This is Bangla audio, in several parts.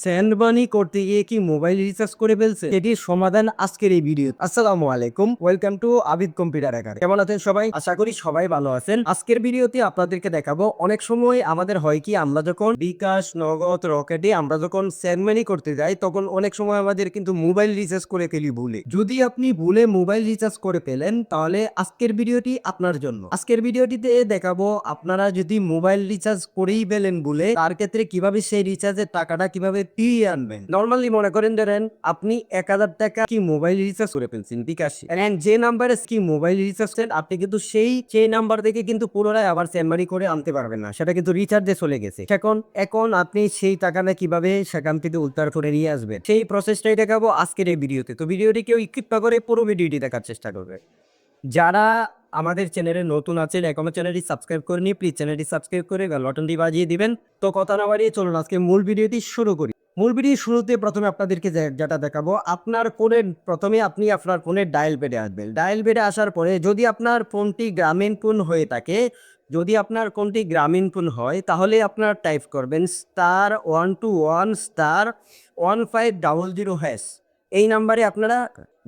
সেন্ড মানি করতে গিয়ে কি মোবাইল রিচার্জ করে ফেলছে, এটির সমাধান আজকের এই ভিডিও। আসসালামু আলাইকুম, welcome to Abid computer academy. কেমন আছেন সবাই? আশা করি সবাই ভালো আছেন। আজকের ভিডিওতে আপনাদেরকে দেখাবো, অনেক সময় আমাদের হয় কি, আমরা যখন বিকাশ, নগদ, রকেটে আমরা যখন সেন্ড মানি করতে যাই, তখন অনেক সময় আমাদের কিন্তু মোবাইল রিচার্জ করে ফেলি ভুলে। যদি আপনি ভুলে মোবাইল রিচার্জ করে ফেলেন, তাহলে আজকের ভিডিওটি আপনার জন্য। আজকের ভিডিওটিতে দেখাবো আপনারা যদি মোবাইল রিচার্জ করেই ফেলেন ভুলে, তার ক্ষেত্রে কিভাবে সেই রিচার্জের টাকাটা কিভাবে ফিরিয়ে আনবেন। নর্মালি মনে করেন ধরেন আপনি 1000 টাকা কি মোবাইল রিচার্জ করে ফেলছেন বিকাশে, এন্ড যে নাম্বারে কি মোবাইল রিচার্জ করেন আপনি কিন্তু সেই নাম্বার থেকে কিন্তু পুনরায় আবার সেন্ড মানি করে আনতে পারবেন না, সেটা কিন্তু রিচার্জে চলে গেছে। এখন আপনি সেই টাকাটা কিভাবে সেখান থেকে উদ্ধার করে নিয়ে আসবেন, সেই প্রসেসটাই দেখাবো আজকের এই ভিডিওতে। তো ভিডিওটি কেউ স্কিপ না করে পুরো ভিডিওটি দেখার চেষ্টা করবে। যারা আমাদের চ্যানেলে নতুন আছেন, এখনো চ্যানেলটি সাবস্ক্রাইব করেনি, প্লিজ চ্যানেলটি সাবস্ক্রাইব করে বেল বাটনটি বাজিয়ে দিবেন। তো কথা না বাড়িয়ে চলুন আজকে মূল ভিডিওটি শুরু করি। মূল ভিডিও শুরুতে প্রথমে আপনাদেরকে যেটা দেখাবো, আপনার ফোনের ডায়াল প্যাডে আসবেন। ডায়াল প্যাডে আসার পরে যদি আপনার ফোনটি গ্রামীণ ফোন হয়ে থাকে, তাহলে আপনার টাইপ করবেন *121*1500#। এই নাম্বারে আপনারা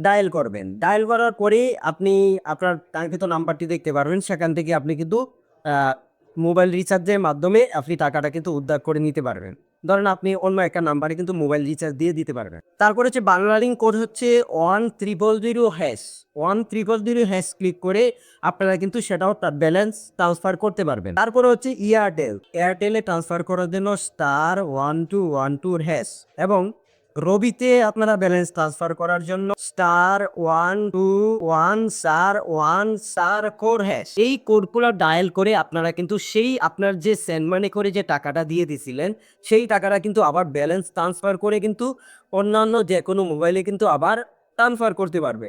ডায়াল করবেন। ডায়াল করার পরে আপনি আপনার কাঙ্ক্ষিত নাম্বারটি দেখতে পারবেন। সেখান থেকে আপনি কিন্তু মোবাইল রিচার্জের মাধ্যমে আপনি টাকাটা কিন্তু উদ্ধার করে নিতে পারবেন। ধরেন আপনি অন্য একটা নাম্বারে কিন্তু মোবাইল রিচার্জ দিয়ে দিতে পারবেন। তারপরে হচ্ছে বাংলা লিঙ্ক কোড হচ্ছে 1300#। 1300# ক্লিক করে আপনারা কিন্তু সেটাও ব্যালেন্স ট্রান্সফার করতে পারবেন। তারপরে হচ্ছে এয়ারটেলে ট্রান্সফার করার জন্য *1212# এবং রবিতে আপনারা ব্যালেন্স ট্রান্সফার করার জন্য *121*1*4#। এই কোডগুলো ডায়াল করে আপনারা কিন্তু সেই আপনার যে সেন্ড মানি করে যে টাকাটা দিয়ে দিছিলেন, সেই টাকাটা কিন্তু আবার ব্যালেন্স ট্রান্সফার করে কিন্তু অন্যান্য যে কোনো মোবাইলে কিন্তু আবার ট্রান্সফার করতে পারবে।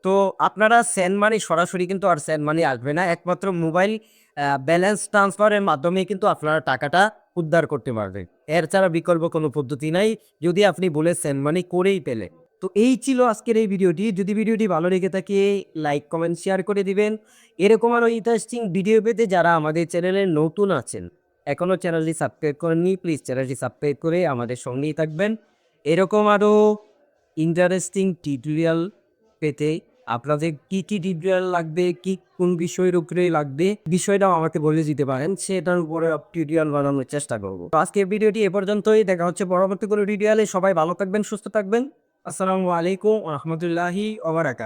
তো আপনারা সেন্ড মানি সরাসরি কিন্তু আর সেন্ড মানি আসবে না, একমাত্র মোবাইল ব্যালেন্স ট্রান্সফারের মাধ্যমে কিন্তু আপনারা টাকাটা উদ্ধার করতে পারবেন। এর ছাড়া বিকল্প কোনো পদ্ধতি নাই, যদি আপনি বলে সেন্ড মানি করেই পেলে। তো এই ছিল আজকের এই ভিডিওটি। যদি ভিডিওটি ভালো লেগে থাকে লাইক, কমেন্ট, শেয়ার করে দিবেন। এরকম আরও ইন্টারেস্টিং ভিডিও পেতে যারা আমাদের চ্যানেলে নতুন আছেন, এখনও চ্যানেলটি সাবস্ক্রাইব করেননি, প্লিজ চ্যানেলটি সাবস্ক্রাইব করে আমাদের সঙ্গেই থাকবেন। এরকম আরও ইন্টারেস্টিং টিউটোরিয়াল পেতে আপনাদের কি টিউটোরিয়াল লাগবে, কোন বিষয়ের উপরে লাগবে, বিষয়টাও আমাকে বলে দিতে পারেন, সেটার উপরে টিউটোরিয়াল বানানোর চেষ্টা করব। তো আজকের ভিডিওটি এ পর্যন্তই, দেখা হচ্ছে পরবর্তী কোনো টিউটোরিয়ালে। সবাই ভালো থাকবেন, সুস্থ থাকবেন। আসসালামু আলাইকুম ওয়া রাহমাতুল্লাহি ওয়া বারাকাতুহু।